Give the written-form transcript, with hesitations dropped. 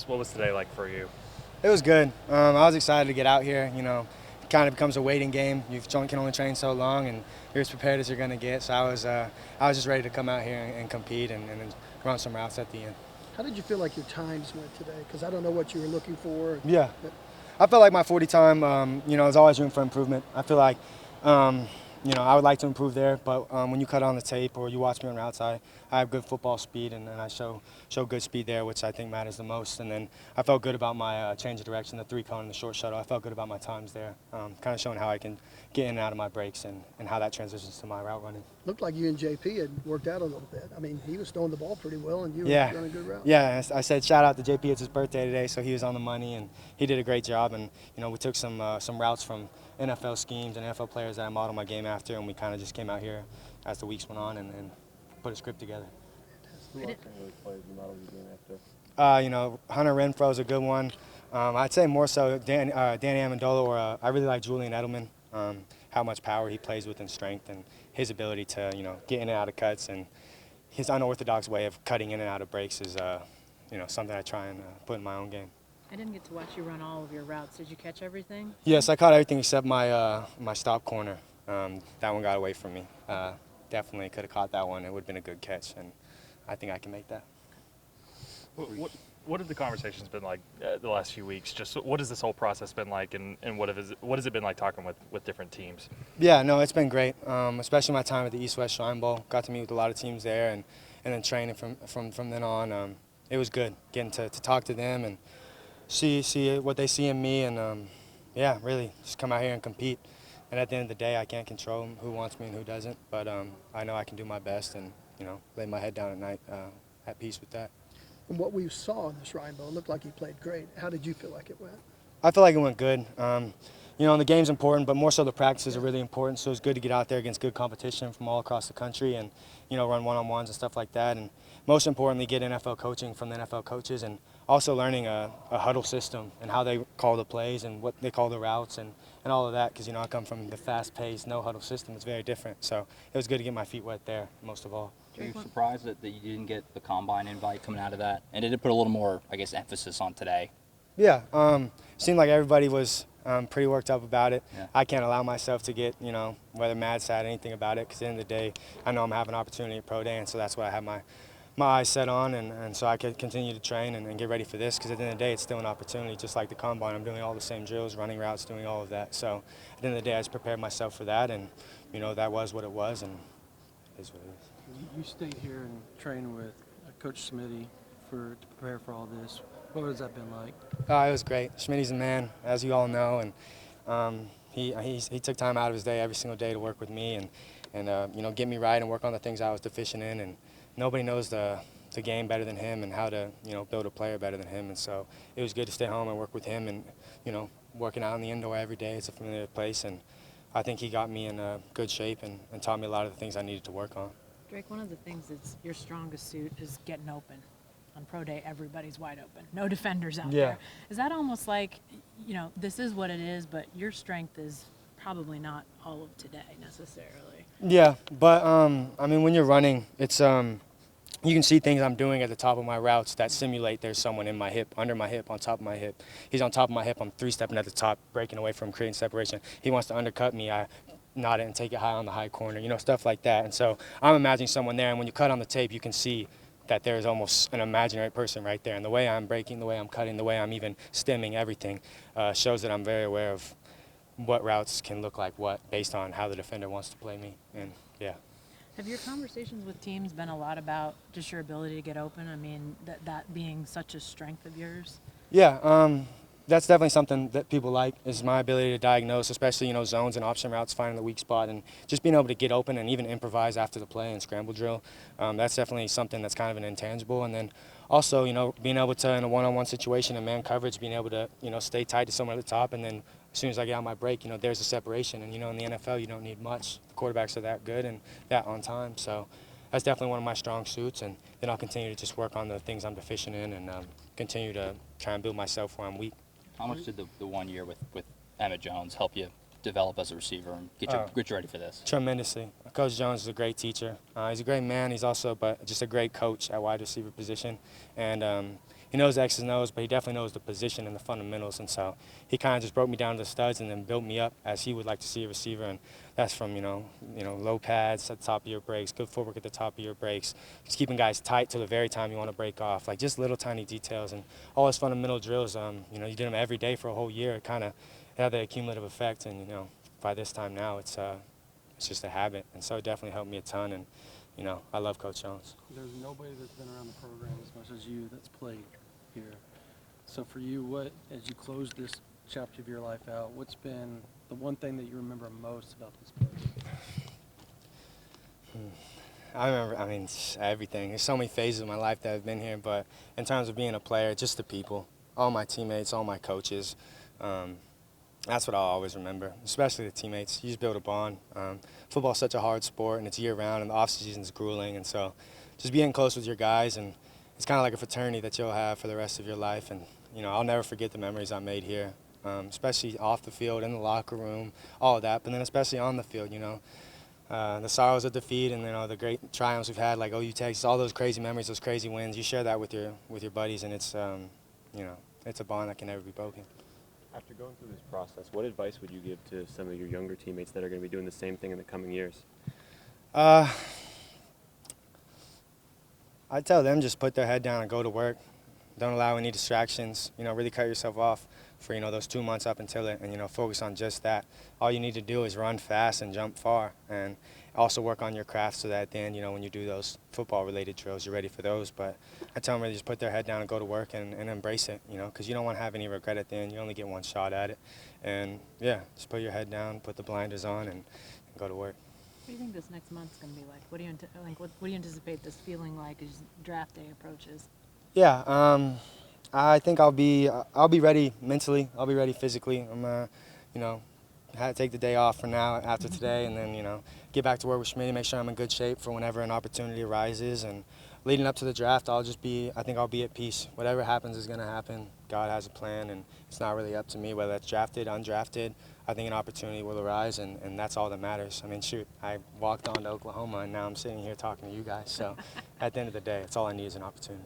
What was today like for you? It was good. I was excited to get out here. It kind of becomes a waiting game. You can only train so long, and you're as prepared as you're going to get. So I was just ready to come out here and compete and then run some routes at the end. How did you feel like your times went today? Because I don't know what you were looking for. Yeah, I felt like my 40 time. There's always room for improvement. I feel like, I would like to improve there. But when you cut on the tape or you watch me on routes, I have good football speed and I show good speed there, which I think matters the most. And then I felt good about my change of direction, the 3-cone and the short shuttle. I felt good about my times there, kind of showing how I can get in and out of my breaks and how that transitions to my route running. Looked like you and JP had worked out a little bit. I mean, he was throwing the ball pretty well, and you were Yeah. running a good route. Yeah, I said shout out to JP. It's his birthday today, so he was on the money and he did a great job. And we took some routes from NFL schemes and NFL players that I modeled my game after, and we kind of just came out here as the weeks went on and put a script together. Who else kind of players you modeled your game after? Hunter Renfro's a good one. I'd say more so Danny Amendola, or I really like Julian Edelman. How much power he plays with and strength, and his ability to get in and out of cuts, and his unorthodox way of cutting in and out of breaks is something I try and put in my own game. I didn't get to watch you run all of your routes. Did you catch everything? Yes, I caught everything except my stop corner. That one got away from me. Definitely could have caught that one. It would have been a good catch, and I think I can make that. What have the conversations been like the last few weeks? Just what has this whole process been like, and what has it been like talking with different teams? Yeah, no, it's been great, especially my time at the East-West Shrine Bowl. Got to meet with a lot of teams there, and then training from then on. It was good getting to talk to them and see what they see in me, and really just come out here and compete. And at the end of the day, I can't control who wants me and who doesn't, but I know I can do my best and lay my head down at night at peace with that. And what we saw in the Shrine Bowl, it looked like you played great. How did you feel like it went? I feel like it went good. The game's important, but more so the practices are really important. So it's good to get out there against good competition from all across the country and, run one-on-ones and stuff like that. And most importantly, get NFL coaching from the NFL coaches, and also learning a huddle system and how they call the plays and what they call the routes and all of that. Because, I come from the fast-paced, no-huddle system. It's very different. So it was good to get my feet wet there, most of all. Are you surprised that you didn't get the combine invite coming out of that? And did it put a little more, emphasis on today? Yeah, seemed like everybody was pretty worked up about it. Yeah. I can't allow myself to get, whether mad, sad, anything about it, because at the end of the day, I know I'm having an opportunity at Pro Day, and so that's what I have my eyes set on, and so I could continue to train and get ready for this, because at the end of the day, it's still an opportunity, just like the combine. I'm doing all the same drills, running routes, doing all of that. So at the end of the day, I just prepared myself for that, and, that was what it was, and it is what it is. You stayed here and trained with Coach Smitty to prepare for all this. What has that been like? It was great. Smitty's a man, as you all know, and he took time out of his day every single day to work with me and get me right and work on the things I was deficient in. And nobody knows the game better than him and how to build a player better than him. And so it was good to stay home and work with him and working out in the indoor every day. It's a familiar place, and I think he got me in good shape and taught me a lot of the things I needed to work on. Drake, one of the things that's your strongest suit is getting open. On Pro Day, everybody's wide open. No defenders out there. Is that almost like, this is what it is, but your strength is probably not all of today necessarily? Yeah, but when you're running, it's you can see things I'm doing at the top of my routes that simulate there's someone in my hip, under my hip, on top of my hip. He's on top of my hip. I'm 3-stepping at the top, breaking away from creating separation. He wants to undercut me. I knot it and take it high on the high corner, stuff like that. And so I'm imagining someone there, and when you cut on the tape, you can see that there's almost an imaginary person right there. And the way I'm breaking, the way I'm cutting, the way I'm even stemming everything shows that I'm very aware of what routes can look like based on how the defender wants to play me. And, yeah. Have your conversations with teams been a lot about just your ability to get open? I mean, that being such a strength of yours? Yeah, that's definitely something that people like, is my ability to diagnose, especially, zones and option routes, finding the weak spot, and just being able to get open and even improvise after the play and scramble drill. That's definitely something that's kind of an intangible. And then also, being able to, in a one-on-one situation in man coverage, being able to, stay tight to someone at the top, and then as soon as I get on my break, there's a separation. And, in the NFL, you don't need much. The quarterbacks are that good and that on time. So that's definitely one of my strong suits. And then I'll continue to just work on the things I'm deficient in and continue to try and build myself where I'm weak. How much did the 1 year with Emmett Jones help you develop as a receiver and get you ready for this? Tremendously. Coach Jones is a great teacher. He's a great man. He's also just a great coach at wide receiver position. And he knows the X's and O's, but he definitely knows the position and the fundamentals. And so he kind of just broke me down to the studs and then built me up as he would like to see a receiver. And that's from, low pads at the top of your breaks, good footwork at the top of your breaks, just keeping guys tight till the very time you want to break off, like just little tiny details. And all those fundamental drills, you did them every day for a whole year. It kind of had the cumulative effect. And, by this time now, it's just a habit. And so it definitely helped me a ton. And, I love Coach Jones. There's nobody that's been around the program as much as you that's played here. So for you, as you close this chapter of your life out, what's been the one thing that you remember most about this place? I remember, everything. There's so many phases of my life that have been here, but in terms of being a player, just the people, all my teammates, all my coaches, that's what I'll always remember, especially the teammates. You just build a bond. Football's such a hard sport, and it's year-round, and the off-season's grueling, and so just being close with your guys, and it's kind of like a fraternity that you'll have for the rest of your life, and, I'll never forget the memories I made here, especially off the field, in the locker room, all of that, but then especially on the field, the sorrows of defeat and, the great triumphs we've had, like OU Texas, all those crazy memories, those crazy wins. You share that with your buddies, and it's, it's a bond that can never be broken. After going through this process, what advice would you give to some of your younger teammates that are going to be doing the same thing in the coming years? I'd tell them just put their head down and go to work. Don't allow any distractions. Really cut yourself off for, those 2 months up until it and, focus on just that. All you need to do is run fast and jump far and also work on your craft so that at the end, when you do those football-related drills, you're ready for those. But I tell them really just put their head down and go to work and embrace it, because you don't want to have any regret at the end. You only get one shot at it. And, yeah, just put your head down, put the blinders on, and go to work. What do you think this next month's going to be like? What do you anticipate this feeling like as draft day approaches? Yeah, I think I'll be ready mentally. I'll be ready physically. I'm, had to take the day off for now after today, and then get back to work with Smitty, make sure I'm in good shape for whenever an opportunity arises. And leading up to the draft, I think I'll be at peace. Whatever happens is going to happen. God has a plan, and it's not really up to me whether it's drafted, undrafted. I think an opportunity will arise, and that's all that matters. Shoot, I walked on to Oklahoma, and now I'm sitting here talking to you guys. So at the end of the day, it's all I need is an opportunity.